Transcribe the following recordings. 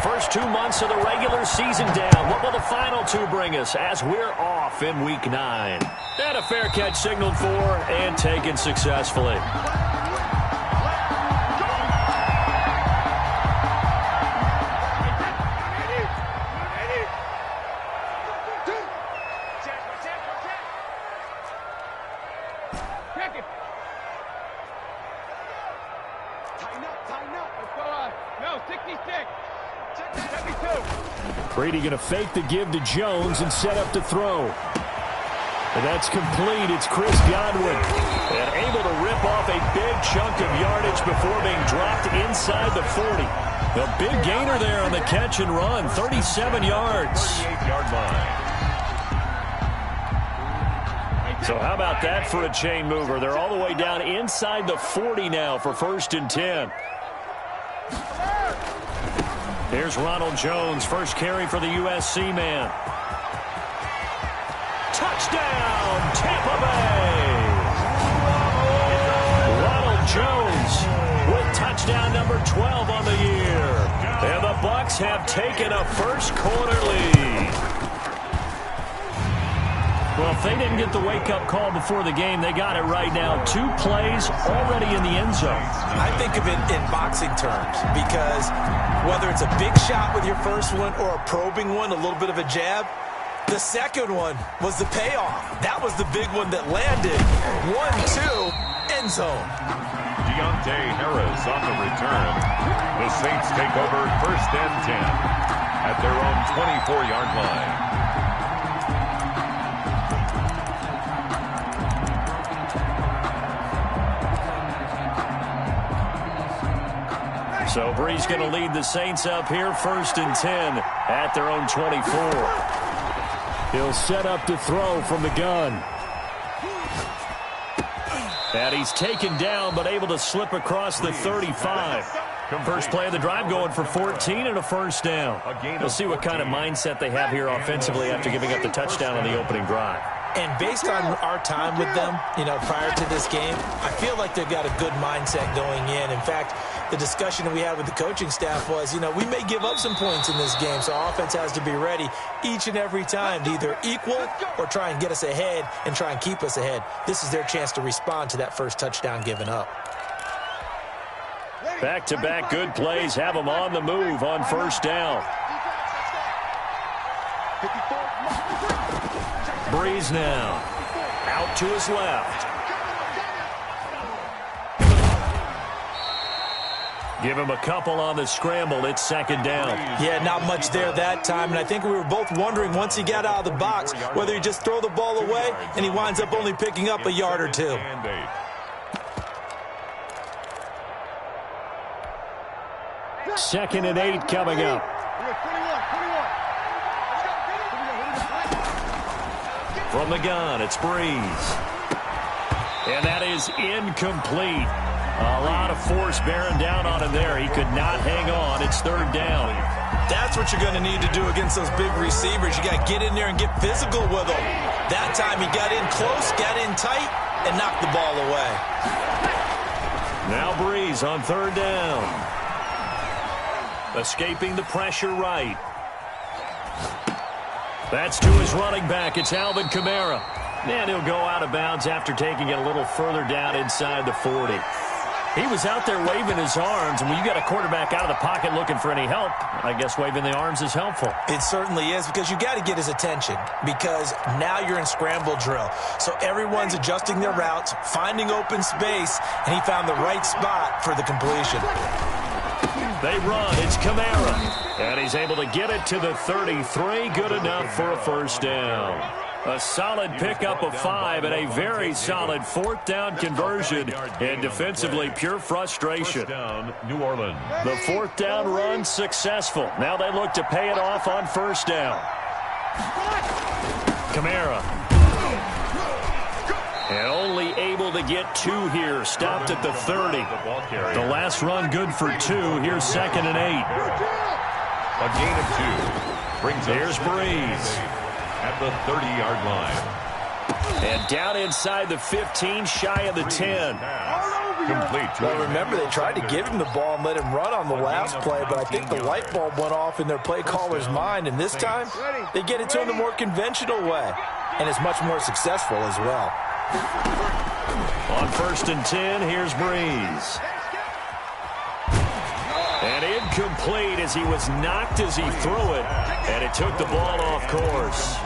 First 2 months of the regular season down. What will the final 2 bring us as we're off in Week 9? And a fair catch signaled for and taken successfully. Brady going to fake the give to Jones and set up to throw. And that's complete. It's Chris Godwin. And able to rip off a big chunk of yardage before being dropped inside the 40. A big gainer there on the catch and run. 37 yards. 38-yard line. So how about that for a chain mover? They're all the way down inside the 40 now for 1st and 10. Here's Ronald Jones, first carry for the USC man. Touchdown, Tampa Bay! Ronald Jones with touchdown number 12 on the year. And the Bucs have taken a first quarter lead. Well, if they didn't get the wake-up call before the game, they got it right now. 2 plays already in the end zone. I think of it in boxing terms because whether it's a big shot with your first one or a probing one, a little bit of a jab, the second one was the payoff. That was the big one that landed. 1-2, end zone. Deontay Harris on the return. The Saints take over 1st and 10 at their own 24-yard line. So Brees going to lead the Saints up here, 1st and 10 at their own 24. He'll set up to throw from the gun. And he's taken down but able to slip across the 35. First play of the drive going for 14 and a first down. We'll see what kind of mindset they have here offensively after giving up the touchdown on the opening drive. And based on our time with them, prior to this game, I feel like they've got a good mindset going in. In fact, the discussion that we had with the coaching staff was, we may give up some points in this game, so our offense has to be ready each and every time to either equal or try and get us ahead and try and keep us ahead. This is their chance to respond to that first touchdown given up. Back-to-back good plays have them on the move on first down. Brees now. Out to his left. Give him a couple on the scramble. It's 2nd down. Yeah, not much there that time. And I think we were both wondering once he got out of the box whether he just throw the ball away and he winds up only picking up a yard or 2. 2nd and 8 coming up. From the gun, it's Brees. And that is incomplete. A lot of force bearing down on him there. He could not hang on. It's 3rd down. That's what you're going to need to do against those big receivers. You got to get in there and get physical with them. That time he got in close, got in tight, and knocked the ball away. Now Brees on 3rd down. Escaping the pressure right. That's to his running back. It's Alvin Kamara. And he'll go out of bounds after taking it a little further down inside the 40. He was out there waving his arms, and when you got a quarterback out of the pocket looking for any help, I guess waving the arms is helpful. It certainly is, because you got to get his attention, because now you're in scramble drill. So everyone's adjusting their routes, finding open space, and he found the right spot for the completion. They run. It's Kamara. And he's able to get it to the 33. Good enough for a first down. A solid pickup of 5 and a very solid 4th down conversion. And defensively, pure frustration. New Orleans. The 4th down run successful. Now they look to pay it off on first down. Kamara. And only able to get 2 here. Stopped at the 30. The last run good for 2. Here's 2nd and 8. A gain of 2. Brings Here's Brees. At the 30-yard line. And down inside the 15, shy of the 10. Complete. Well, remember, they tried to give him the ball and let him run on the last play, but I think the light bulb went off in their play caller's mind, and this time they get it to him the more conventional way, and it's much more successful as well. On 1st and 10, here's Breeze. And incomplete as he was knocked as he threw it, and it took the ball off course.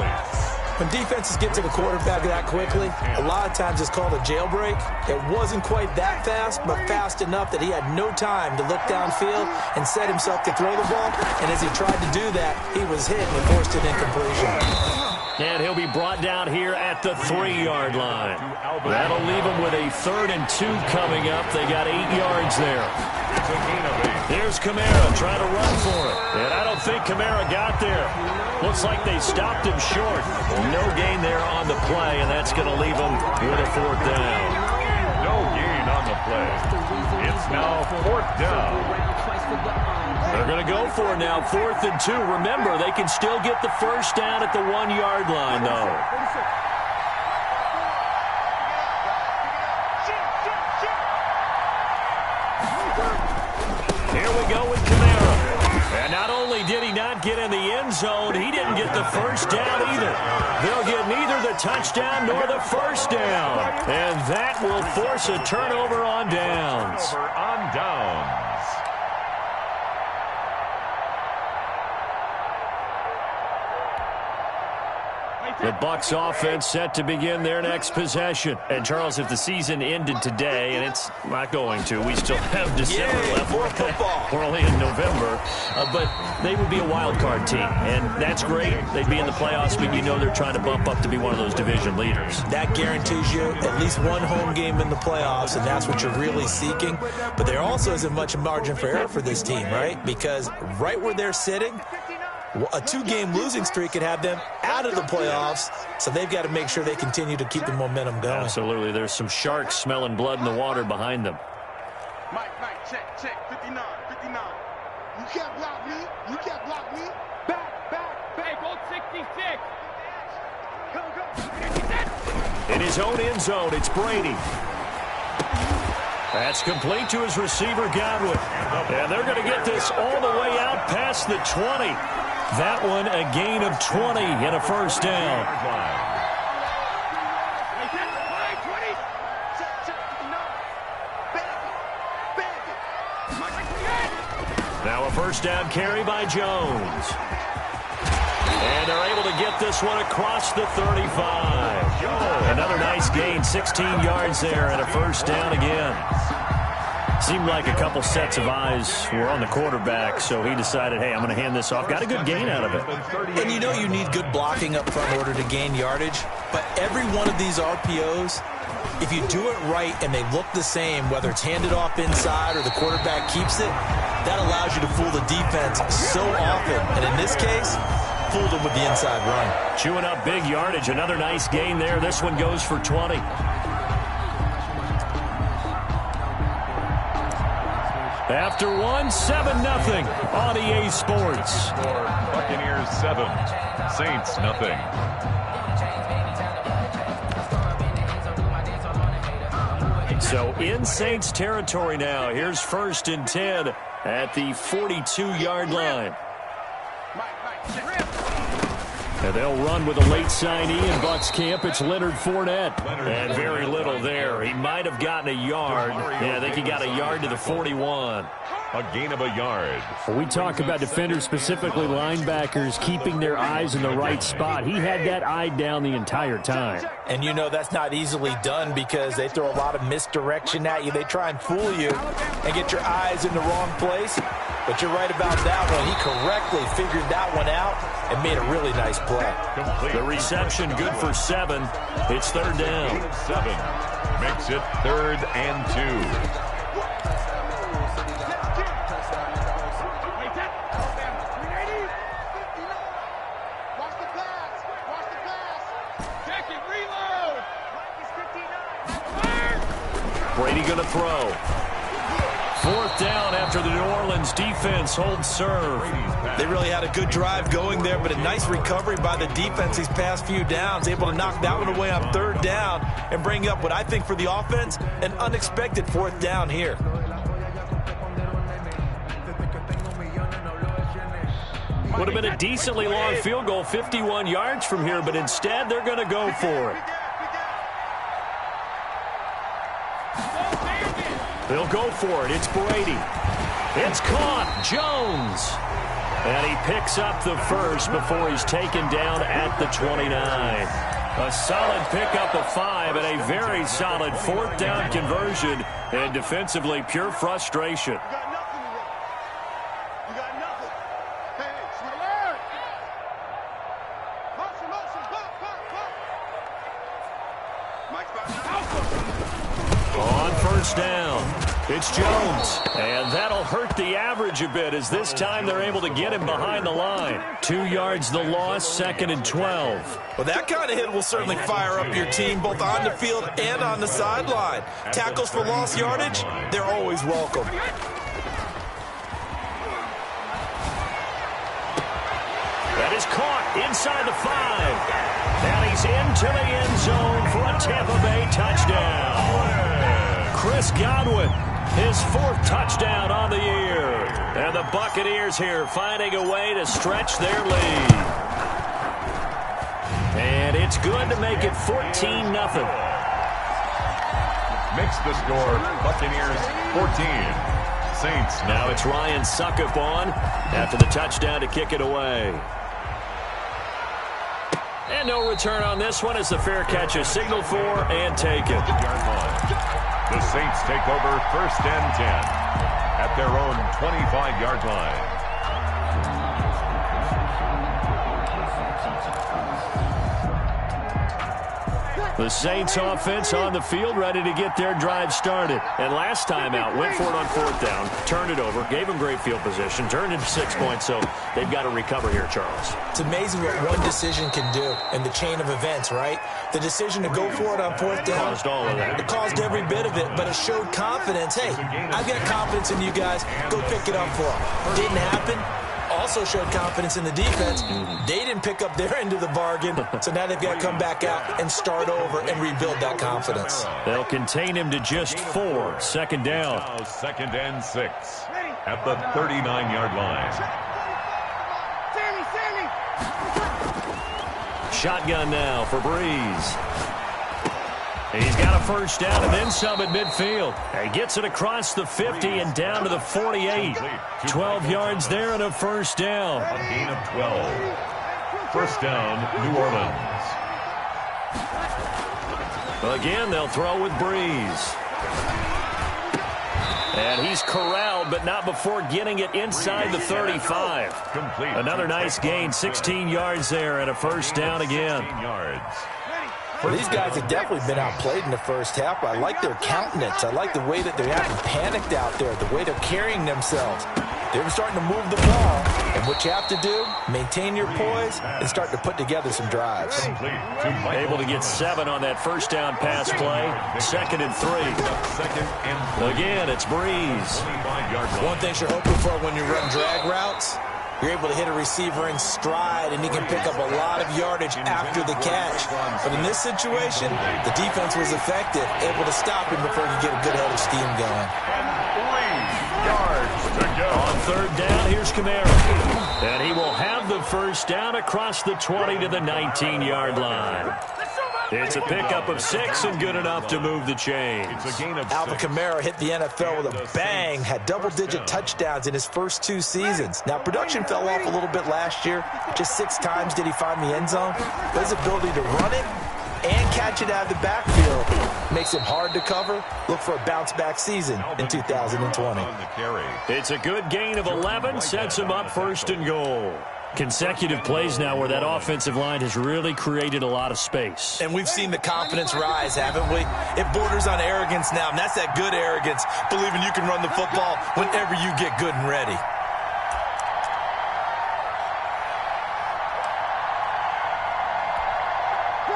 When defenses get to the quarterback that quickly, a lot of times it's called a jailbreak. It wasn't quite that fast, but fast enough that he had no time to look downfield and set himself to throw the ball. And as he tried to do that, he was hit and forced an incompletion. And he'll be brought down here at the 3-yard line. That'll leave him with a 3rd and 2 coming up. They got 8 yards there. Here's Kamara trying to run for it. And I don't think Kamara got there. Looks like they stopped him short. No gain there on the play, and that's going to leave him with a 4th down. No gain on the play. It's now 4th down. They're going to go for it now, 4th and 2. Remember, they can still get the 1st down at the 1-yard line, though. Here we go with Kamara. And not only did he not get in the end zone, he didn't get the 1st down either. They'll get neither the touchdown nor the 1st down. And that will force a turnover on downs. On downs. The Bucs offense set to begin their next possession. And, Charles, if the season ended today, and it's not going to, we still have December left. More football. We're only in November. But they would be a wild card team, and that's great. They'd be in the playoffs, but you know they're trying to bump up to be one of those division leaders. That guarantees you at least one home game in the playoffs, and that's what you're really seeking. But there also isn't much margin for error for this team, right? Because right where they're sitting, a 2-game losing streak could have them out of the playoffs, so they've got to make sure they continue to keep the momentum going. Absolutely. There's some sharks smelling blood in the water behind them. Mike, check, 59. You can't block me. Back, hold 66. Go. In his own end zone, it's Brady. That's complete to his receiver, Godwin. And they're going to get this all the way out past the 20. That one a gain of 20 and a 1st down. Now a 1st down carry by Jones. And they're able to get this one across the 35. Another nice gain, 16 yards there and a 1st down again. Seemed like a couple sets of eyes were on the quarterback, so he decided, hey, I'm going to hand this off. Got a good gain out of it. And you know you need good blocking up front in order to gain yardage, but every one of these RPOs, if you do it right and they look the same, whether it's handed off inside or the quarterback keeps it, that allows you to fool the defense so often. And in this case, fooled them with the inside run. Chewing up big yardage. Another nice gain there. This one goes for 20. After one, 7-0 on EA Sports. Buccaneers 7, Saints 0. So in Saints territory now. Here's 1st and 10 at the 42-yard line. And they'll run with a late signee in Bucs camp. It's Leonard Fournette. And very little there. He might have gotten a yard. Yeah, I think he got a yard to the 41. A gain of a yard. We talk about defenders, specifically linebackers, keeping their eyes in the right spot. He had that eye down the entire time. And you know that's not easily done because they throw a lot of misdirection at you. They try and fool you and get your eyes in the wrong place. But you're right about that one. He correctly figured that one out and made a really nice play. The reception good for 7. It's 3rd down. 7 makes it 3rd and 2. Brady going to throw. 4th down after the New Orleans defense holds serve. They really had a good drive going there, but a nice recovery by the defense these past few downs, able to knock that one away on 3rd down and bring up what I think for the offense, an unexpected 4th down here. Would have been a decently long field goal, 51 yards from here, but instead they're going to go for it. They'll go for it. It's Brady. It's caught. Jones. And he picks up the first before he's taken down at the 29. A solid pickup of 5 and a very solid 4th down conversion. And defensively, pure frustration. On 1st down, it's Jones. And that'll hurt the average a bit as this time they're able to get him behind the line. 2 yards the loss, 2nd and 12. Well, that kind of hit will certainly fire up your team both on the field and on the sideline. Tackles for lost yardage, they're always welcome. That is caught inside the 5. And he's into the end zone for a Tampa Bay touchdown. Chris Godwin, his 4th touchdown on the year. And the Buccaneers here finding a way to stretch their lead. And it's good to make it 14-0. Makes the score Buccaneers 14. Saints. Now it's Ryan Suckup on after the touchdown to kick it away. And no return on this one as the fair catch is signaled for and taken. The Saints take over 1st and 10 at their own 25-yard line. The Saints offense on the field ready to get their drive started. And last time out, went for it on 4th down, turned it over, gave them great field position, turned into 6 points, so they've got to recover here, Charles. It's amazing what one decision can do in the chain of events, right? The decision to go for it on 4th down. Caused all of that. It caused every bit of it, but it showed confidence. Hey, I've got confidence in you guys. Go pick it up for them. Didn't happen. Also showed confidence in the defense. They didn't pick up their end of the bargain, so now they've got to come back out and start over and rebuild that confidence. They'll contain him to just 4. 2nd down. Now 2nd and 6 at the 39-yard line. Shotgun now for Breeze. He's got a 1st down and then some at midfield. He gets it across the 50 and down to the 48. 12 yards there and a 1st down. A gain of 12. 1st down, New Orleans. Again, they'll throw with Breeze. And he's corralled, but not before getting it inside the 35. Another nice gain, 16 yards there and a 1st down again. Well, these guys have definitely been outplayed in the first half. I like their countenance. I like the way that they haven't panicked out there, the way they're carrying themselves. They're starting to move the ball. And what you have to do, maintain your poise and start to put together some drives. Able to get 7 on that 1st down pass play. 2nd and 3. Again, it's Breeze. One thing you're hoping for when you run drag routes, you're able to hit a receiver in stride, and he can pick up a lot of yardage after the catch. But in this situation, the defense was effective, able to stop him before he could get a good head of steam going. 3 yards to go. On 3rd down, here's Kamara. And he will have the 1st down across the 20 to the 19-yard line. It's a pickup of 6 and good enough to move the chains. It's a gain of 6. Alvin Kamara hit the NFL with a bang, had double-digit touchdowns in his first 2 seasons. Now, production fell off a little bit last year. Just 6 times did he find the end zone. But his ability to run it and catch it out of the backfield makes him hard to cover. Look for a bounce-back season in 2020. It's a good gain of 11, sets him up 1st and goal. Consecutive plays now where that offensive line has really created a lot of space. And we've seen the confidence rise, haven't we? It borders on arrogance now, and that's that good arrogance, believing you can run the football whenever you get good and ready.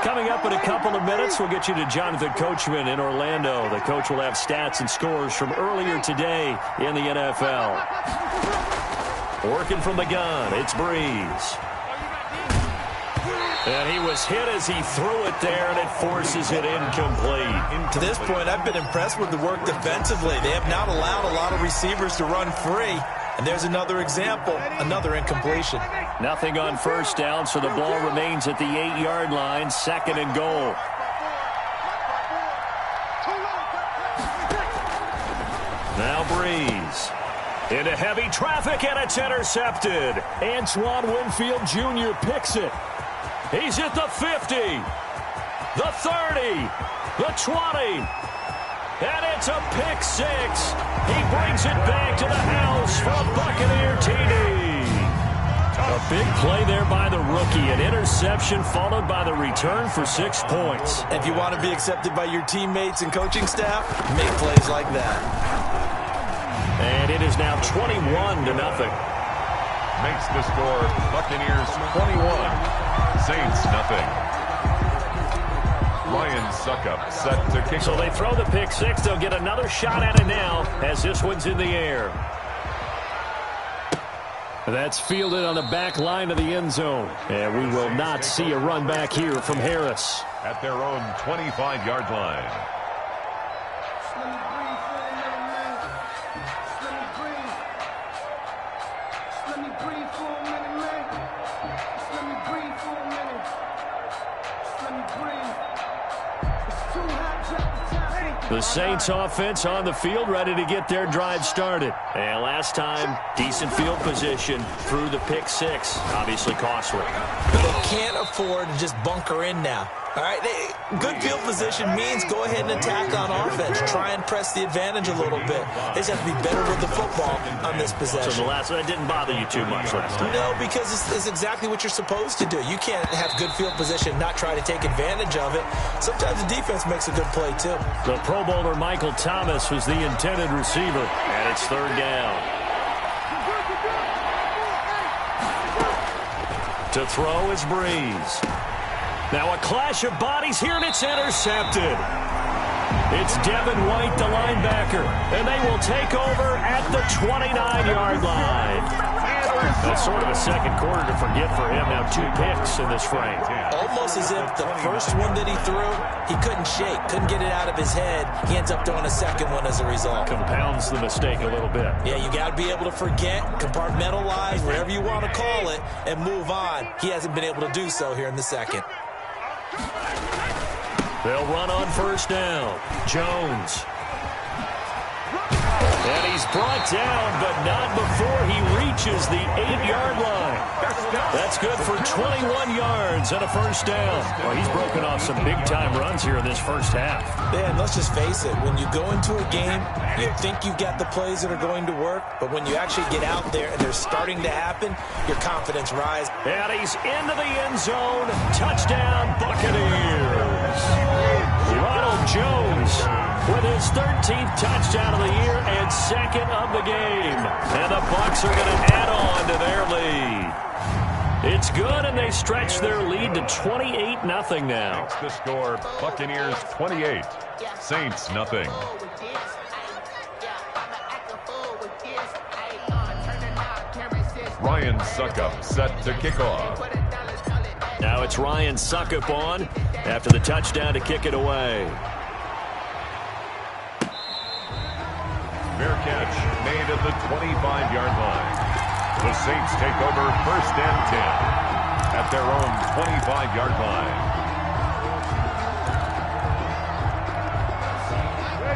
Coming up in a couple of minutes, we'll get you to Jonathan Coachman in Orlando. The coach will have stats and scores from earlier today in the NFL. Working from the gun, it's Breeze. And he was hit as he threw it there, and it forces it incomplete. To this point, I've been impressed with the work defensively. They have not allowed a lot of receivers to run free. And there's another example, another incompletion. Nothing on first down, so the ball remains at the 8-yard line, 2nd and goal. Now Breeze. Into heavy traffic, and it's intercepted. Antoine Winfield Jr. picks it. He's at the 50, the 30, the 20. And it's a pick 6. He brings it back to the house for a Buccaneer TD. A big play there by the rookie. An interception followed by the return for 6 points. If you want to be accepted by your teammates and coaching staff, make plays like that. And it is now 21-0. Makes the score Buccaneers 21, Saints nothing. Ryan Suckup set to kick. So they throw the pick 6. They'll get another shot at it now as this one's in the air. That's fielded on the back line of the end zone. And we will not see a run back here from Harris. At their own 25-yard line. The Saints offense on the field, ready to get their drive started. And last time, decent field position through the pick 6. Obviously costly. They can't afford to just bunker in now. All right, good field position means go ahead and attack on offense. Try and press the advantage a little bit. They just have to be better with the football on this possession. So the last one didn't bother you too much last time? No, because it's exactly what you're supposed to do. You can't have good field position, not try to take advantage of it. Sometimes the defense makes a good play, too. The Pro Bowler Michael Thomas was the intended receiver, and it's 3rd down. To throw is Breeze. Now a clash of bodies here, and it's intercepted. It's Devin White, the linebacker, and they will take over at the 29-yard line. That's sort of a second quarter to forget for him. Now 2 picks in this frame. Almost as if the first one that he threw, he couldn't shake, couldn't get it out of his head. He ends up throwing a second one as a result. Compounds the mistake a little bit. Yeah, you got to be able to forget, compartmentalize, whatever you want to call it, and move on. He hasn't been able to do so here in the second. They'll run on first down. Jones. And he's brought down, but not before he reaches the 8-yard line. That's good for 21 yards and a first down. Well, he's broken off some big-time runs here in this first half. Man, let's just face it. When you go into a game, you think you've got the plays that are going to work, but when you actually get out there and they're starting to happen, your confidence rises. And he's into the end zone. Touchdown, Buccaneers. Ronald Jones with his 13th touchdown of the year and 2nd of the game. And the Bucs are going to add on to their lead. It's good, and they stretch their lead to 28-0 now. Makes the score Buccaneers 28, Saints nothing. Ryan Suckup set to kick off. Now it's Ryan Suckup on after the touchdown to kick it away. Fair catch made at the 25-yard line. The Saints take over 1st and 10 at their own 25-yard line.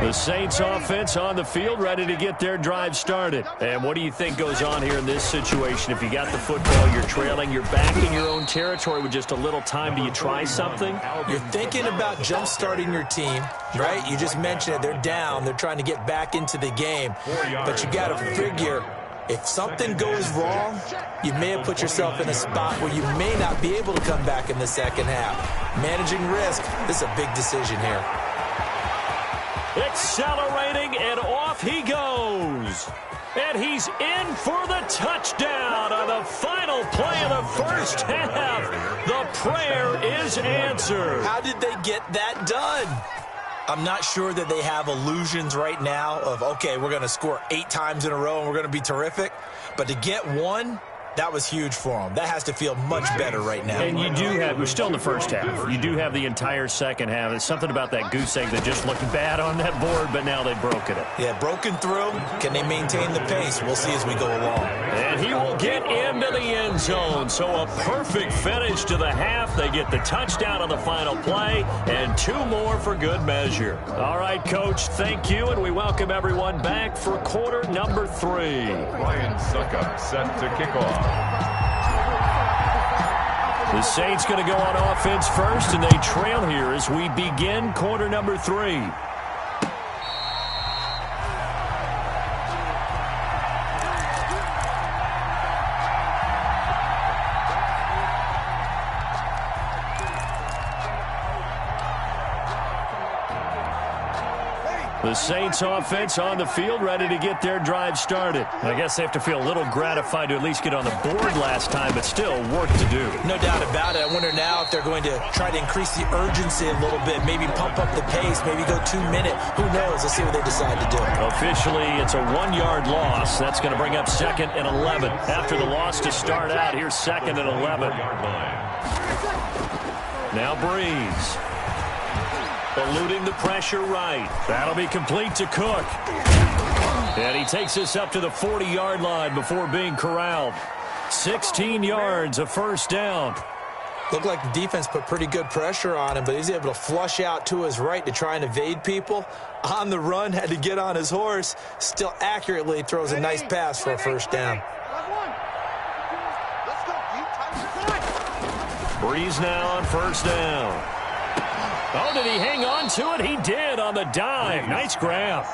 The Saints offense on the field, ready to get their drive started. And what do you think goes on here in this situation? If you got the football, you're trailing, you're back in your own territory with just a little time. Do you try something? You're thinking about jump-starting your team, right? You just mentioned it. They're down. They're trying to get back into the game. But you got to figure, if something goes wrong, you may have put yourself in a spot where you may not be able to come back in the second half. Managing risk, this is a big decision here. Accelerating, and off he goes. And he's in for the touchdown on the final play of the first half. The prayer is answered. How did they get that done? I'm not sure that they have illusions right now of, okay, we're going to score 8 times in a row and we're going to be terrific. But to get one, that was huge for them. That has to feel much better right now. And you do have, we're still in the first half. You do have the entire second half. There's something about that goose egg that just looked bad on that board, but now they've broken it. Yeah, broken through. Can they maintain the pace? We'll see as we go along. And he will get into the end zone. So a perfect finish to the half. They get the touchdown on the final play, and 2 more for good measure. All right, Coach, thank you, and we welcome everyone back for quarter number 3. Ryan Suckup set to kick off. The Saints going to go on offense first, and they trail here as we begin quarter number 3. The Saints offense on the field, ready to get their drive started. I guess they have to feel a little gratified to at least get on the board last time, but still work to do. No doubt about it. I wonder now if they're going to try to increase the urgency a little bit, maybe pump up the pace, maybe go 2-minute. Who knows? Let's see what they decide to do. Officially, it's a 1-yard loss. That's going to bring up 2nd and 11. After the loss to start out, here's 2nd and 11. Now Breeze. Eluding the pressure right. That'll be complete to Cook. And he takes us up to the 40-yard line before being corralled. 16 yards, a first down. Looked like the defense put pretty good pressure on him, but he's able to flush out to his right to try and evade people. On the run, had to get on his horse. Still accurately throws a nice pass for a first down. Breeze now on first down. Oh, did he hang on to it? He did on the dive. Nice grab.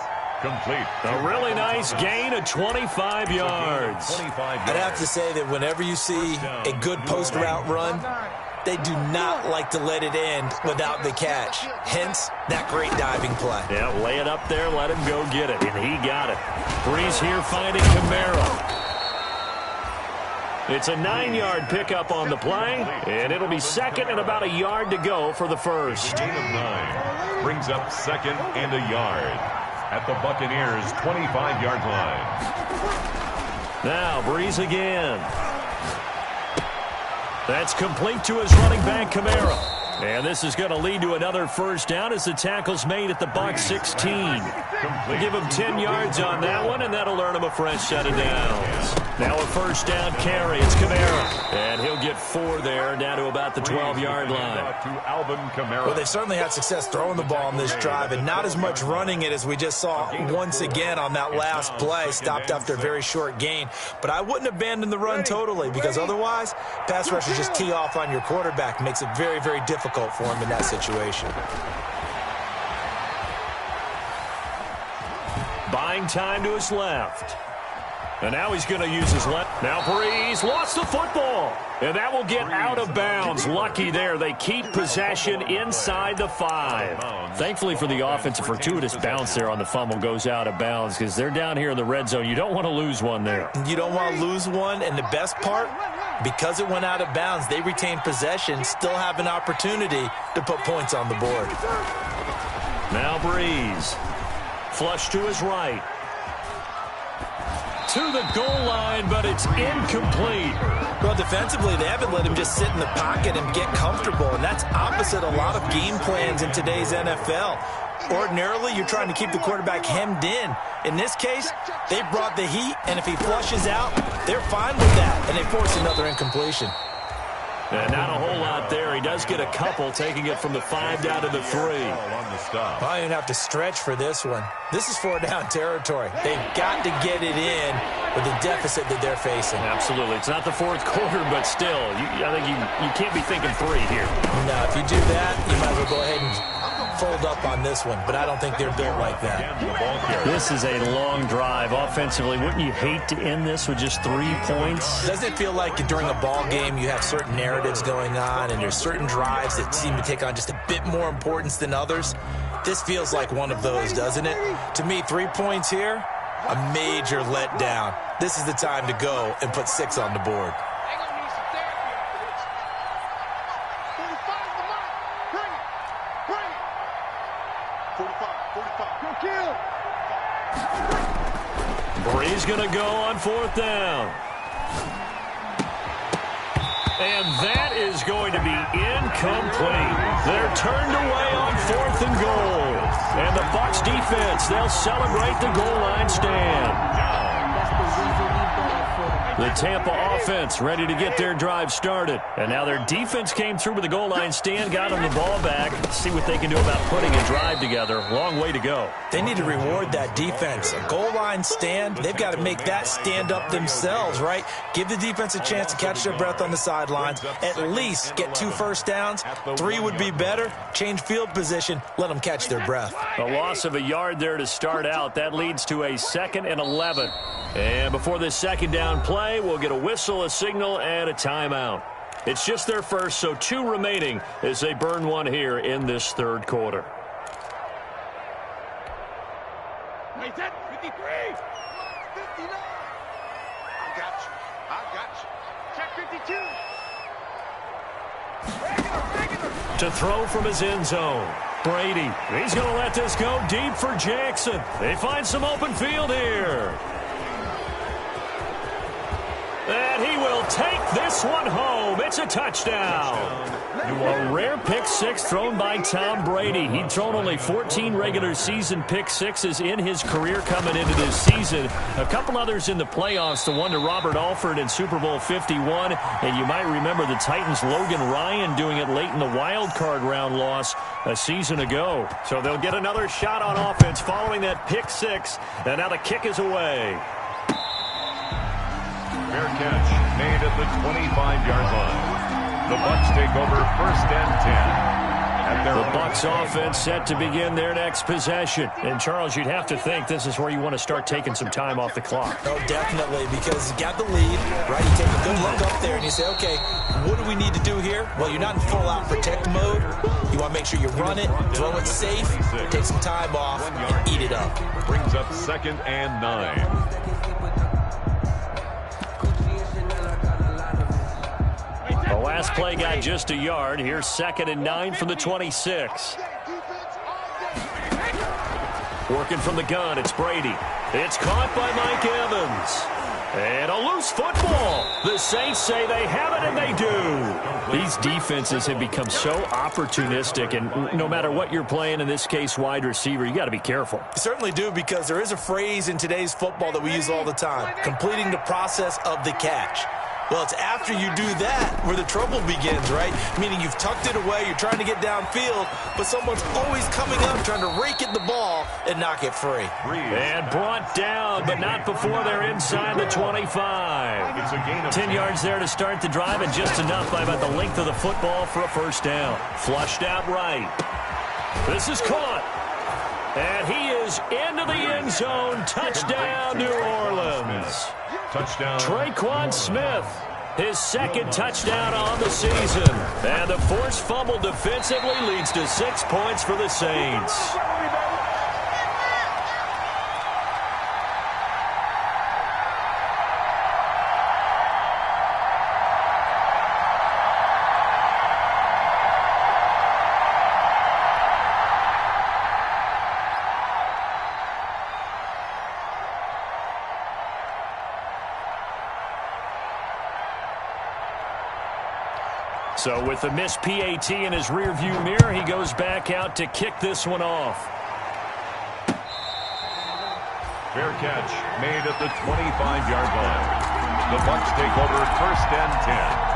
Complete. A really nice gain of 25 yards. I'd have to say that whenever you see a good post route run, they do not like to let it end without the catch. Hence, that great diving play. Yeah, lay it up there, let him go get it, and he got it. Breeze here finding Camaro. It's a 9-yard pickup on the play, and it'll be 2nd and about a yard to go for the first. Gain of 9 brings up 2nd and a yard at the Buccaneers' 25-yard line. Now Breeze again. That's complete to his running back, Camaro. And this is going to lead to another first down as the tackle's made at the Bucs 16. We'll give him 10 yards on that one, and that'll earn him a fresh set of downs. Now a first down carry. It's Camaro. And he'll get 4 there, down to about the 12-yard line. Well, they've certainly had success throwing the ball on this drive, and not as much running it as we just saw once again on that last play. Stopped after a very short gain. But I wouldn't abandon the run totally, because otherwise, pass rushers just tee off on your quarterback. Makes it very, very difficult for him in that situation. Buying time to his left. And now he's going to use his left. Now Breeze lost the football. And that will get out of bounds. Lucky there. They keep possession inside the 5. Thankfully for the offense, a fortuitous bounce there on the fumble goes out of bounds because they're down here in the red zone. You don't want to lose one there. You don't want to lose one. And the best part, because it went out of bounds, they retain possession, still have an opportunity to put points on the board. Now Breeze. Flush to his right. To the goal line, but it's incomplete. Well, defensively, they haven't let him just sit in the pocket and get comfortable, and that's opposite a lot of game plans in today's NFL. Ordinarily, you're trying to keep the quarterback hemmed in. In this case, they brought the heat, and if he flushes out, they're fine with that, and they force another incompletion. And not a whole lot there. He does get a couple, taking it from the 5 down to the 3. I don't even have to stretch for this one. This is 4-down territory. They've got to get it in with the deficit that they're facing. Absolutely. It's not the fourth quarter, but still, I think you can't be thinking 3 here. No, if you do that, you might as well go ahead and fold up on this one, but I don't think they're built like that. This is a long drive. Offensively, wouldn't you hate to end this with just 3 points? Doesn't it feel like during a ball game you have certain narratives going on and there's certain drives that seem to take on just a bit more importance than others? This feels like one of those, doesn't it? To me, 3 points here, a major letdown. This is the time to go and put 6 on the board. They're going to need some therapy after this. 45 the mark. Bring it. Bring it. 45. Go kill. Bree's going to go on 4th down. And that is going to be incomplete. They're turned away on 4th and goal. And the Bucs defense, they'll celebrate the goal line stand. The Tampa offense ready to get their drive started. And now their defense came through with the goal line stand, got them the ball back. Let's see what they can do about putting a drive together. Long way to go. They need to reward that defense. A goal line stand, they've got to make that stand up themselves, right? Give the defense a chance to catch their breath on the sidelines. At least get 2 first downs. 3 would be better. Change field position. Let them catch their breath. A loss of a yard there to start out. That leads to a 2nd and 11. And before this 2nd down play, we'll get a whistle, a signal, and a timeout. It's just their first, so 2 remaining as they burn 1 here in this 3rd quarter. Wait, that 53. 59. I got you. Check 52. To throw from his end zone. Brady, he's going to let this go deep for Jackson. They find some open field here. And he will take this one home. It's a touchdown. A rare pick 6 thrown by Tom Brady. He'd thrown only 14 regular season pick 6s in his career coming into this season. A couple others in the playoffs, the one to Robert Alford in Super Bowl 51. And you might remember the Titans' Logan Ryan doing it late in the wild card round loss a season ago. So they'll get another shot on offense following that pick 6. And now the kick is away. Fair catch made at the 25-yard line. The Bucs take over 1st and 10. The Bucs offense set to begin their next possession. And, Charles, you'd have to think this is where you want to start taking some time off the clock. Oh, definitely, because you got the lead, right? You take a good look up there and you say, okay, what do we need to do here? Well, you're not in full-out protect mode. You want to make sure you run it, throw it safe, take some time off, and eat it up. Brings up 2nd and 9. The last play got just a yard. Here's 2nd and 9 from the 26. Working from the gun, it's Brady. It's caught by Mike Evans. And a loose football. The Saints say they have it, and they do. These defenses have become so opportunistic, and no matter what you're playing, in this case wide receiver, you got to be careful. You certainly do, because there is a phrase in today's football that we use all the time, completing the process of the catch. Well, it's after you do that where the trouble begins, right? Meaning you've tucked it away, you're trying to get downfield, but someone's always coming up trying to rake at the ball and knock it free. And brought down, but not before they're inside the 25. It's a gain of 10 yards there to start the drive, and just enough by about the length of the football for a first down. Flushed out right. This is caught. And he is into the end zone. Touchdown, New Orleans. touchdown. Traquan Smith, his 2nd touchdown on the season. And the forced fumble defensively leads to 6 points for the Saints. So with the missed PAT in his rearview mirror, he goes back out to kick this one off. Fair catch made at the 25-yard line. The Bucs take over 1st and 10.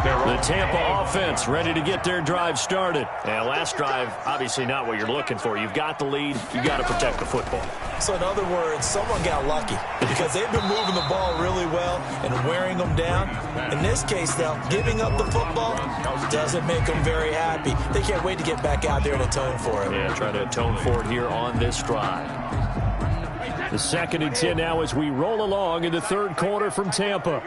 The Tampa offense ready to get their drive started. And last drive, obviously not what you're looking for. You've got the lead. You've got to protect the football. So in other words, someone got lucky because they've been moving the ball really well and wearing them down. In this case, though, giving up the football doesn't make them very happy. They can't wait to get back out there and atone for it. Yeah, trying to atone for it here on this drive. The 2nd and 10 now as we roll along in the 3rd quarter from Tampa.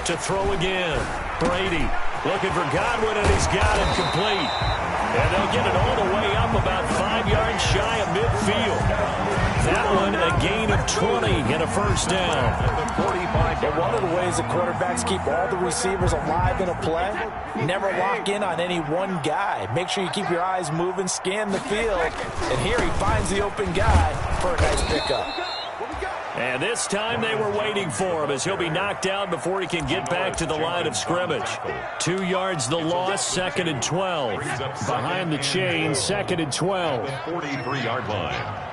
To throw again. Brady. Looking for Godwin, and he's got it complete. And they'll get it all the way up about 5 yards shy of midfield. That one a gain of 20 and a first down. But one of the ways that quarterbacks keep all the receivers alive in a play, never lock in on any one guy. Make sure you keep your eyes moving, scan the field. And here he finds the open guy for a nice pickup. And this time they were waiting for him as he'll be knocked down before he can get back to the line of scrimmage. 2 yards the loss, 2nd and 12. Behind the chain, 2nd and 12. 43-yard line.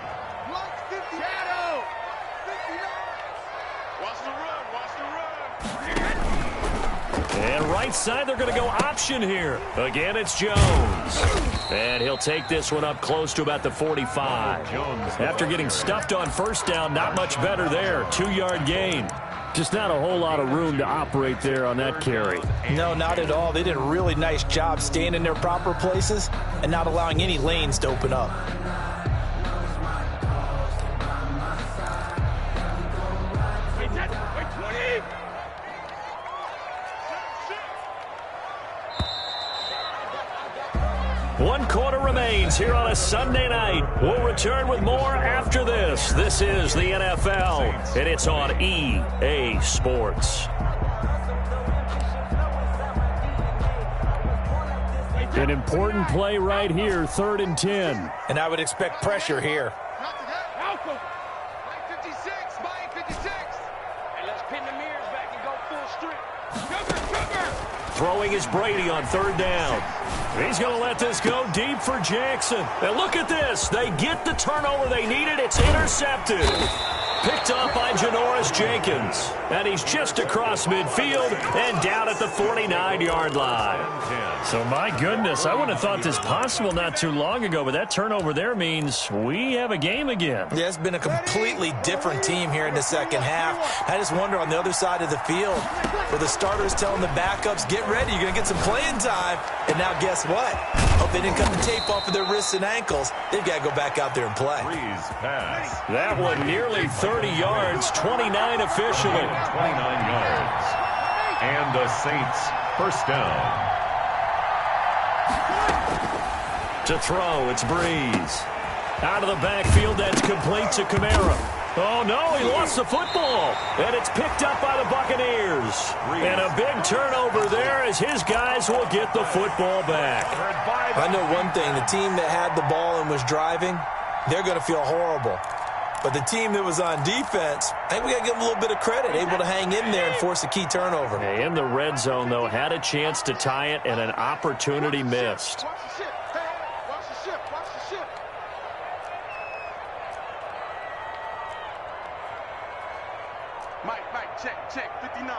And right side, they're going to go option here. Again, it's Jones. And he'll take this one up close to about the 45. After getting stuffed on first down, not much better there. 2-yard gain. Just not a whole lot of room to operate there on that carry. No, not at all. They did a really nice job staying in their proper places and not allowing any lanes to open up. One quarter remains here on a Sunday night. We'll return with more after this. This is the NFL, and it's on EA Sports. An important play right here, 3rd and 10. And I would expect pressure here. Throwing is Brady on 3rd down. He's going to let this go deep for Jackson. And look at this. They get the turnover they needed. It's intercepted. Picked up by Janoris Jenkins. And he's just across midfield and down at the 49-yard line. So, my goodness, I wouldn't have thought this possible not too long ago, but that turnover there means we have a game again. Yeah, it's been a completely different team here in the second half. I just wonder on the other side of the field, where the starters telling the backups, get ready, you're going to get some playing time. And now guess what? Hope they didn't cut the tape off of their wrists and ankles. They've got to go back out there and play. That one nearly 30 yards, 29 officially. 29 yards. And the Saints first down. To throw, it's Breeze. Out of the backfield, that's complete to Kamara. Oh, no, he lost the football. And it's picked up by the Buccaneers. And a big turnover there as his guys will get the football back. I know one thing. The team that had the ball and was driving, they're going to feel horrible. But the team that was on defense, I think we got to give them a little bit of credit, able to hang in there and force a key turnover. In the red zone, though, had a chance to tie it and an opportunity missed. Mike, check, 59.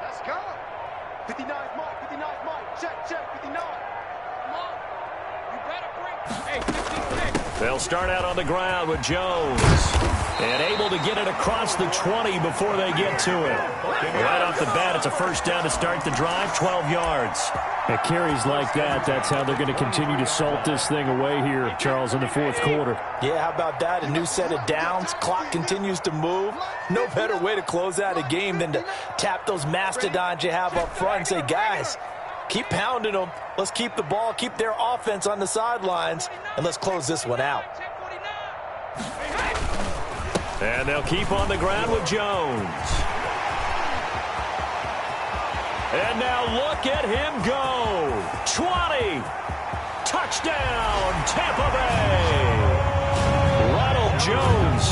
Let's go. 59 Mike, check, 59. Come on. You better bring. Hey, 56. They'll start out on the ground with Jones. And able to get it across the 20 before they get to it. Right off the bat, it's a first down to start the drive, 12 yards. At carries like that, that's how they're going to continue to salt this thing away here, Charles, in the 4th quarter. Yeah, how about that? A new set of downs. Clock continues to move. No better way to close out a game than to tap those mastodons you have up front and say, guys, keep pounding them. Let's keep the ball, keep their offense on the sidelines, and let's close this one out. And they'll keep on the ground with Jones. And now look at him go. 20. Touchdown, Tampa Bay. Ronald Jones,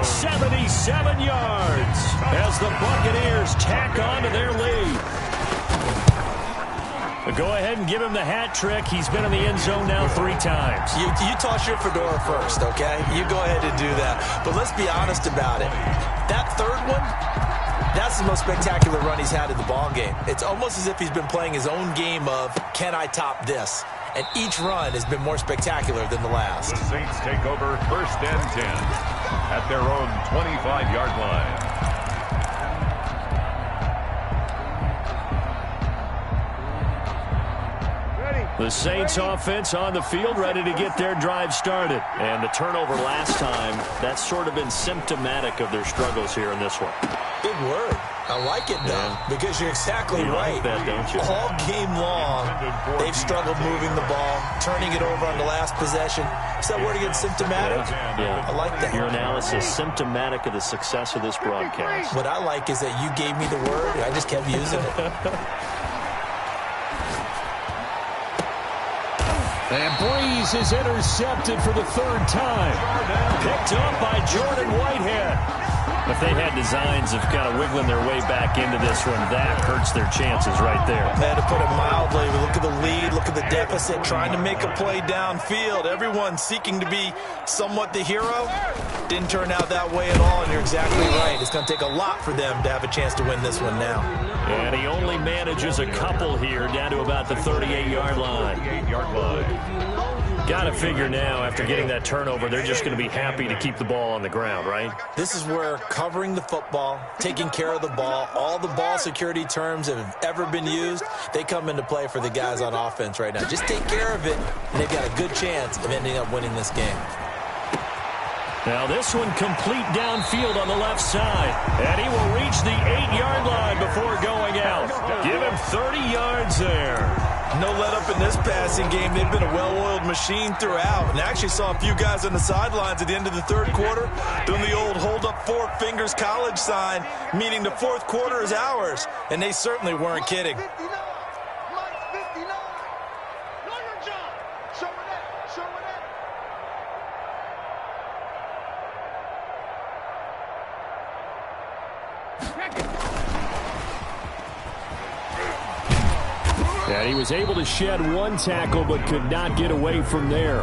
77 yards as the Buccaneers tack on to their lead. Go ahead and give him the hat trick. He's been in the end zone now 3 times. You toss your fedora first, okay? You go ahead and do that. But let's be honest about it. That third one, that's the most spectacular run he's had in the ball game. It's almost as if he's been playing his own game of, can I top this? And each run has been more spectacular than the last. The Saints take over 1st and 10 at their own 25-yard line. The Saints offense on the field, ready to get their drive started. And the turnover last time, that's sort of been symptomatic of their struggles here in this one. Big word. I like it, though, because you're exactly right. Like that, don't you? All game long, they've struggled moving the ball, turning it over on the last possession. Is that word again, symptomatic? Yeah. I like that. Your analysis, symptomatic of the success of this broadcast. What I like is that you gave me the word, and I just kept using it. And Breeze is intercepted for the third time. Picked up by Jordan Whitehead. If they had designs of kind of wiggling their way back into this one, that hurts their chances right there. They had to put it mildly. Look at the lead, look at the deficit, trying to make a play downfield. Everyone seeking to be somewhat the hero. Didn't turn out that way at all, and you're exactly right. It's going to take a lot for them to have a chance to win this one now. And he only manages a couple here, down to about the 38-yard line. Got to figure now, after getting that turnover, they're just going to be happy to keep the ball on the ground, right? This is where covering the football, taking care of the ball, all the ball security terms that have ever been used, they come into play for the guys on offense right now. Just take care of it, and they've got a good chance of ending up winning this game. Now this one complete downfield on the left side. And he will reach the 8-yard line before going out. Give him 30 yards there. No let up in this passing game. They've been a well-oiled machine throughout. And actually saw a few guys on the sidelines at the end of the third quarter doing the old hold up 4 fingers college sign, meaning the fourth quarter is ours. And they certainly weren't kidding. And he was able to shed one tackle but could not get away from there.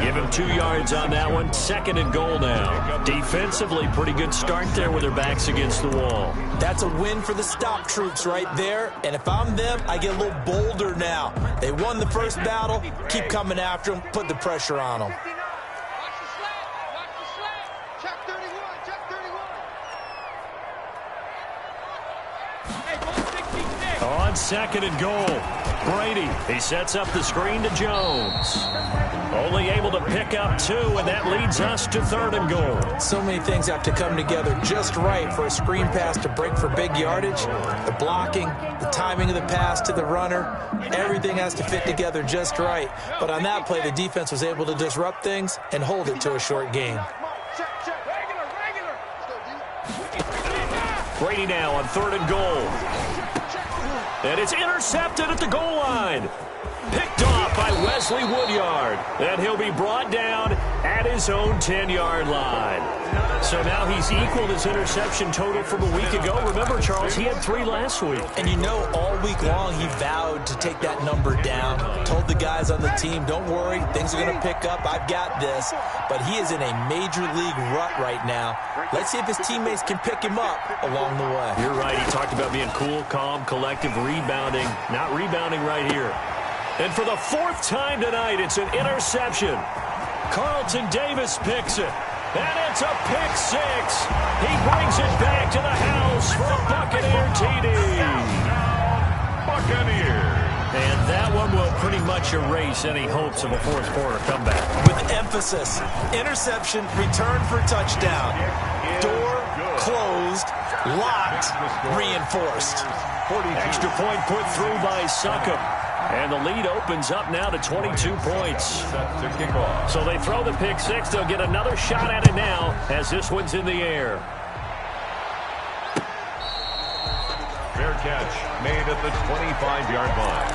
Give him 2 yards on that one. 2nd and goal now. Defensively, pretty good start there with their backs against the wall. That's a win for the stop troops right there. And if I'm them, I get a little bolder now. They won the first battle. Keep coming after them. Put the pressure on them. On 2nd and goal, Brady. He sets up the screen to Jones. Only able to pick up 2, and that leads us to 3rd and goal. So many things have to come together just right for a screen pass to break for big yardage. The blocking, the timing of the pass to the runner, everything has to fit together just right. But on that play, the defense was able to disrupt things and hold it to a short game. Brady now on 3rd and goal. And it's intercepted at the goal line. Picked off by Wesley Woodyard. And he'll be brought down at his own 10-yard line. So now he's equaled his interception total from a week ago. Remember, Charles, he had 3 last week. And you know, all week long he vowed to take that number down. Told the guys on the team, don't worry, things are going to pick up. I've got this. But he is in a major league rut right now. Let's see if his teammates can pick him up along the way. You're right. He talked about being cool, calm, collective, rebounding. Not rebounding right here. And for the 4th time tonight, it's an interception. Carlton Davis picks it. And it's a pick 6. He brings it back to the house for a Buccaneer TD. Buccaneers. And that one will pretty much erase any hopes of a fourth quarter comeback. With emphasis, interception, return for touchdown. Door closed, locked, reinforced. Extra point put through by Succop. And the lead opens up now to 22 points. So they throw the pick 6. They'll get another shot at it now as this one's in the air. Fair catch made at the 25-yard line.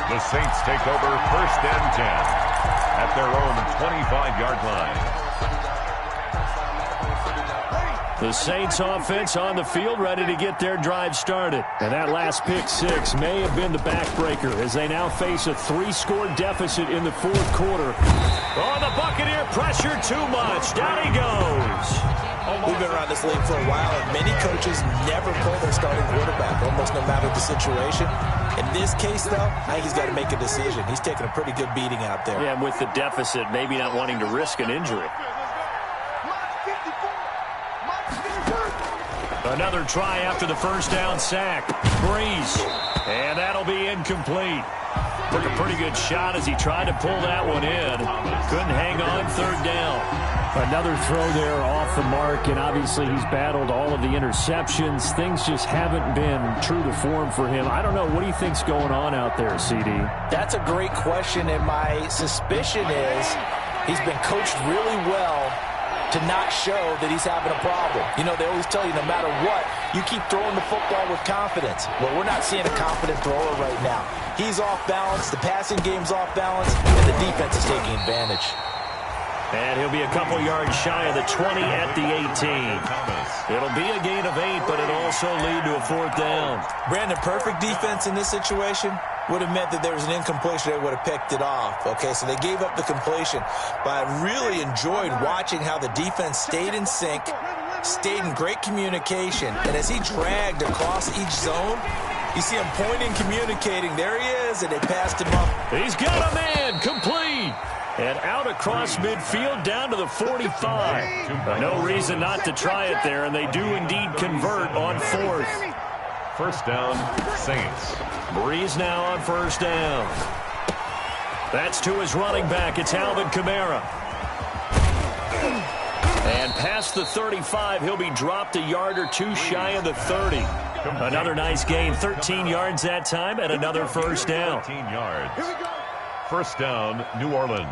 The Saints take over 1st and 10 at their own 25-yard line. The Saints offense on the field, ready to get their drive started. And that last pick 6 may have been the backbreaker as they now face a 3-score deficit in the 4th quarter. Oh, the Buccaneer pressure too much. Down he goes. We've been around this league for a while, and many coaches never pull their starting quarterback, almost no matter the situation. In this case, though, I think he's got to make a decision. He's taking a pretty good beating out there. Yeah, and with the deficit, maybe not wanting to risk an injury. Another try after the first down sack. Breeze. And that'll be incomplete. Took a pretty good shot as he tried to pull that one in. Couldn't hang on 3rd down. Another throw there off the mark, and obviously he's battled all of the interceptions. Things just haven't been true to form for him. I don't know. What do you think's going on out there, CD? That's a great question, and my suspicion is he's been coached really well to not show that he's having a problem. You know, they always tell you no matter what, you keep throwing the football with confidence. Well, we're not seeing a confident thrower right now. He's off balance, the passing game's off balance, and the defense is taking advantage. And he'll be a couple yards shy of the 20 at the 18. It'll be a gain of 8, but it'll also lead to a 4th down. Brandon, perfect defense in this situation would have meant that there was an incompletion. They would have picked it off. Okay, so they gave up the completion. But I really enjoyed watching how the defense stayed in sync, stayed in great communication. And as he dragged across each zone, you see him pointing, communicating. There he is, and they passed him up. He's got a man, complete. And out across midfield down to the 45. No reason not to try it there, and they do indeed convert on 4th. First down, Saints. Breeze now on 1st down. That's to his running back. It's Alvin Kamara. And past the 35, he'll be dropped a yard or two shy of the 30. Another nice gain, 13 yards that time, and another 1st down. 13 yards. First down, New Orleans.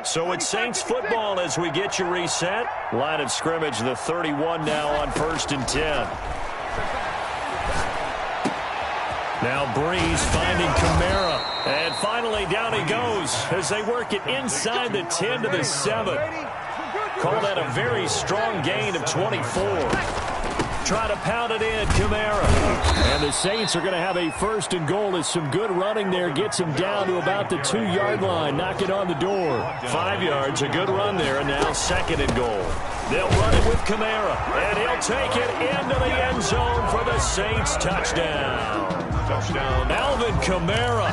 So it's Saints football as we get you reset. Line of scrimmage, the 31 now on 1st and 10. Now Breeze finding Kamara. And finally down he goes as they work it inside the 10 to the 7. Call that a very strong gain of 24. Try to pound it in, Kamara. And the Saints are going to have a 1st and goal as some good running there gets him down to about the 2-yard line. Knock it on the door. 5 yards, a good run there, and now 2nd and goal. They'll run it with Kamara, and he'll take it into the end zone for the Saints touchdown. Alvin Kamara,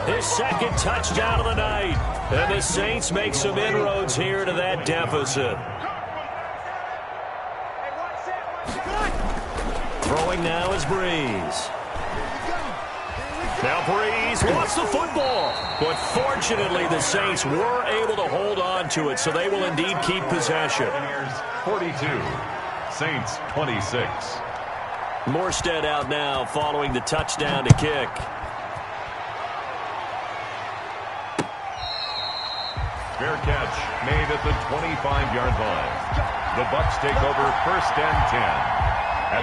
his 2nd touchdown of the night. And the Saints make some inroads here to that deficit. Throwing now is Breeze. Now Breeze wants the football. But fortunately, the Saints were able to hold on to it, so they will indeed keep possession. 42, Saints 26. Morstead out now following the touchdown to kick. Fair catch made at the 25-yard line. The Bucs take over 1st and 10.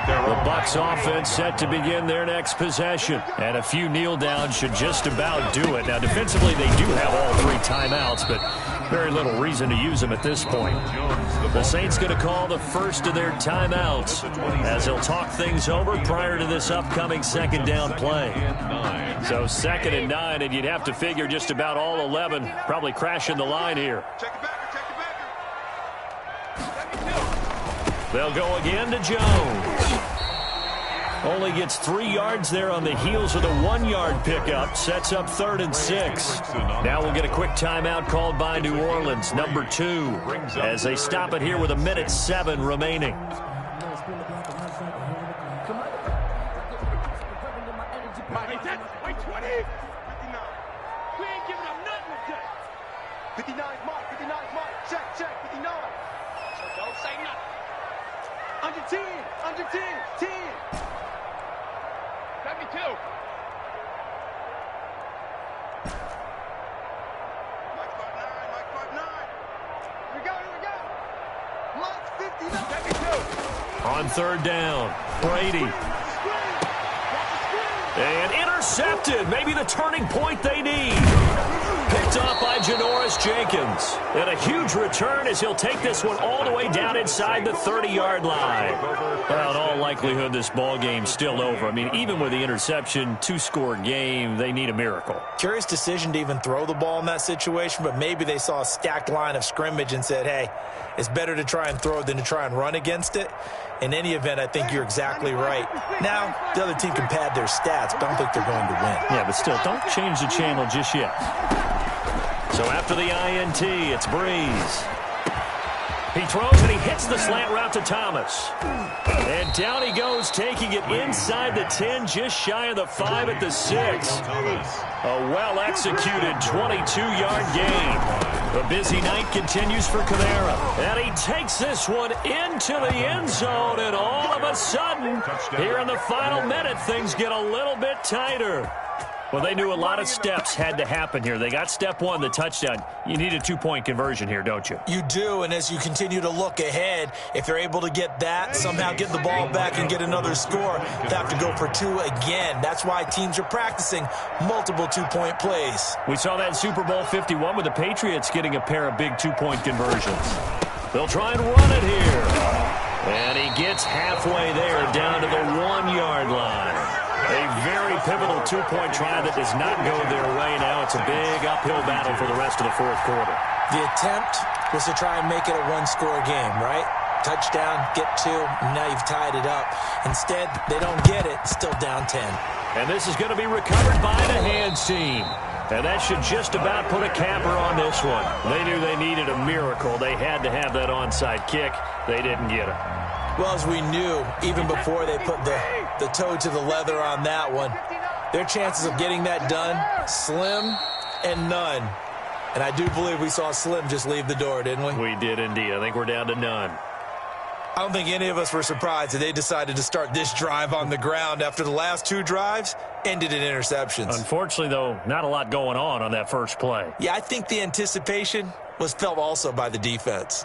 The Bucs offense set to begin their next possession. And a few kneel downs should just about do it. Now, defensively, they do have all 3 timeouts, but very little reason to use them at this point. The Saints going to call the first of their timeouts as they'll talk things over prior to this upcoming 2nd down play. So 2nd and 9, and you'd have to figure just about all 11 probably crashing the line here. They'll go again to Jones. Only gets 3 yards there on the heels of the 1-yard pickup. Sets up 3rd and 6. Now we'll get a quick timeout called by New Orleans, number 2, as they stop it here with 1:07 remaining. Under 10, 10. 72. Mike 5'9". Here we go. Mike 59. 72. On 3rd down, Brady. And intercepted. Maybe the turning point they need. Picked off by Janoris Jenkins. And a huge return as he'll take this one all the way down inside the 30-yard line. Well, in all likelihood, this ball game's still over. I mean, even with the interception, 2-score game, they need a miracle. Curious decision to even throw the ball in that situation, but maybe they saw a stacked line of scrimmage and said, hey, it's better to try and throw than to try and run against it. In any event, I think you're exactly right. Now, the other team can pad their stats, but I don't think they're going to win. Yeah, but still, don't change the channel just yet. So after the INT, it's Breeze. He throws and he hits the slant route to Thomas. And down he goes, taking it inside the 10, just shy of the 5 at the 6. A well-executed 22-yard gain. The busy night continues for Kamara. And he takes this one into the end zone, and all of a sudden, here in the final minute, things get a little bit tighter. Well, they knew a lot of steps had to happen here. They got step one, the touchdown. You need a two-point conversion here, don't you? You do, and as you continue to look ahead, if they're able to get that, somehow get the ball back and get another score, they have to go for two again. That's why teams are practicing multiple two-point plays. We saw that in Super Bowl 51 with the Patriots getting a pair of big two-point conversions. They'll try and run it here. And he gets halfway there, down to the 1-yard line. A very pivotal two-point try that does not go their way. Now it's a big uphill battle for the rest of the fourth quarter. The attempt was to try and make it a one-score game, right? Touchdown, get two, and now you've tied it up. Instead, they don't get it, still down 10. And this is going to be recovered by the hands team. And that should just about put a capper on this one. They knew they needed a miracle. They had to have that onside kick. They didn't get it. Well, as we knew, even before they put the toe to the leather on that one, their chances of getting that done, slim and none. And I do believe we saw Slim just leave the door, didn't we? We did indeed. I think we're down to none. I don't think any of us were surprised that they decided to start this drive on the ground after the last two drives ended in interceptions. Unfortunately, though, not a lot going on that first play. Yeah, I think the anticipation was felt also by the defense.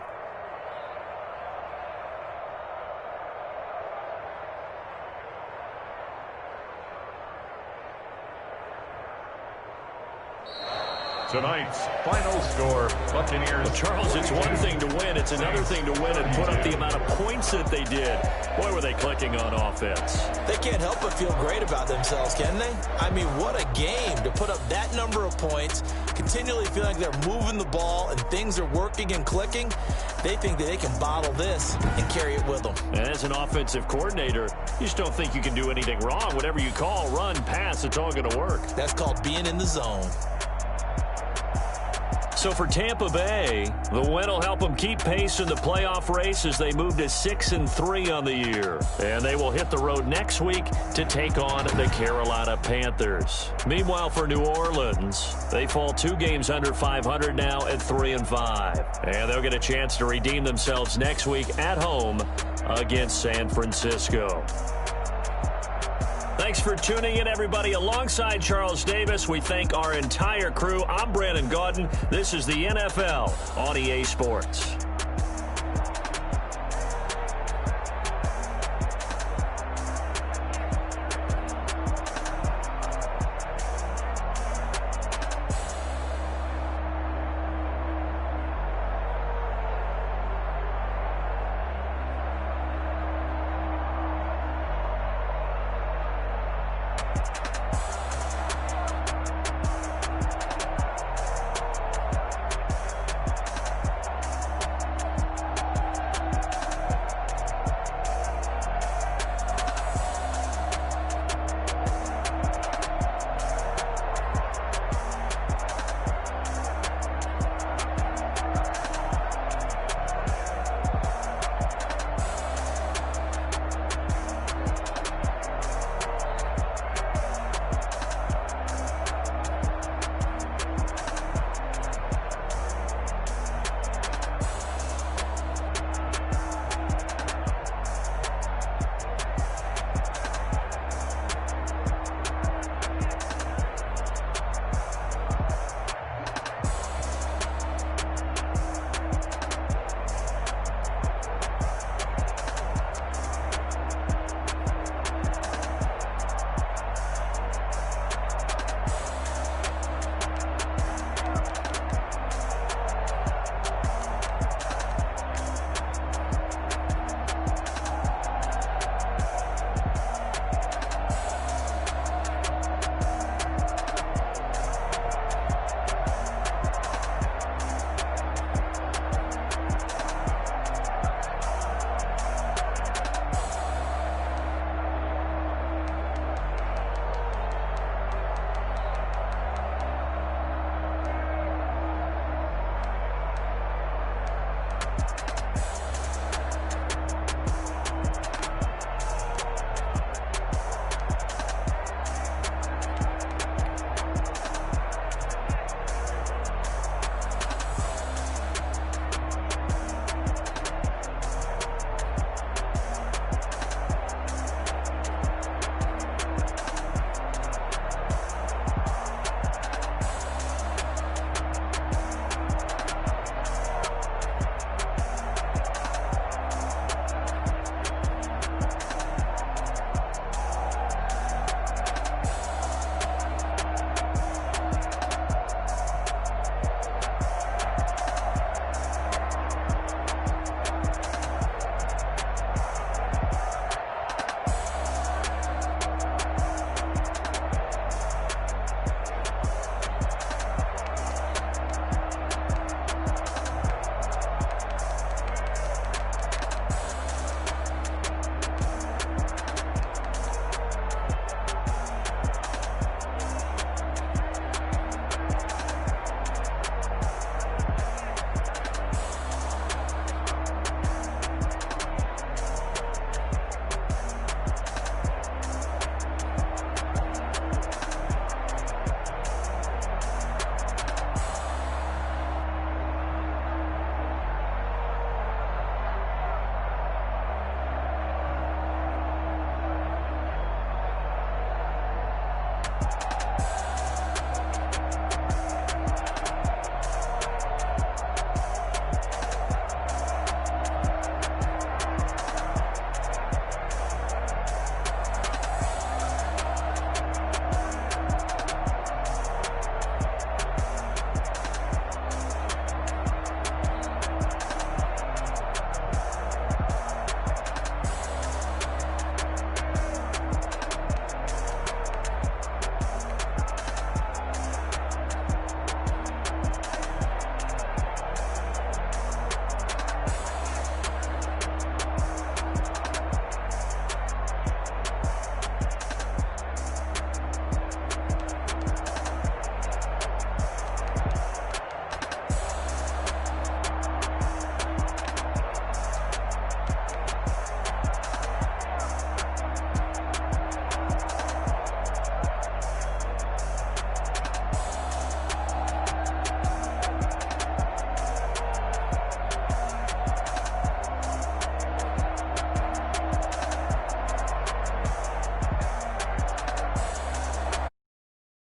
Tonight's final score, Buccaneers. Well, Charles, it's one thing to win. It's another thing to win and put up the amount of points that they did. Boy, were they clicking on offense. They can't help but feel great about themselves, can they? I mean, what a game to put up that number of points, continually feeling like they're moving the ball and things are working and clicking. They think that they can bottle this and carry it with them. And as an offensive coordinator, you just don't think you can do anything wrong. Whatever you call, run, pass, it's all going to work. That's called being in the zone. So for Tampa Bay, the win will help them keep pace in the playoff race as they move to 6-3 on the year. And they will hit the road next week to take on the Carolina Panthers. Meanwhile, for New Orleans, they fall 2 games under 500 now at 3-5. And they'll get a chance to redeem themselves next week at home against San Francisco. Thanks for tuning in, everybody. Alongside Charles Davis, we thank our entire crew. I'm Brandon Gaudin. This is the NFL on EA Sports.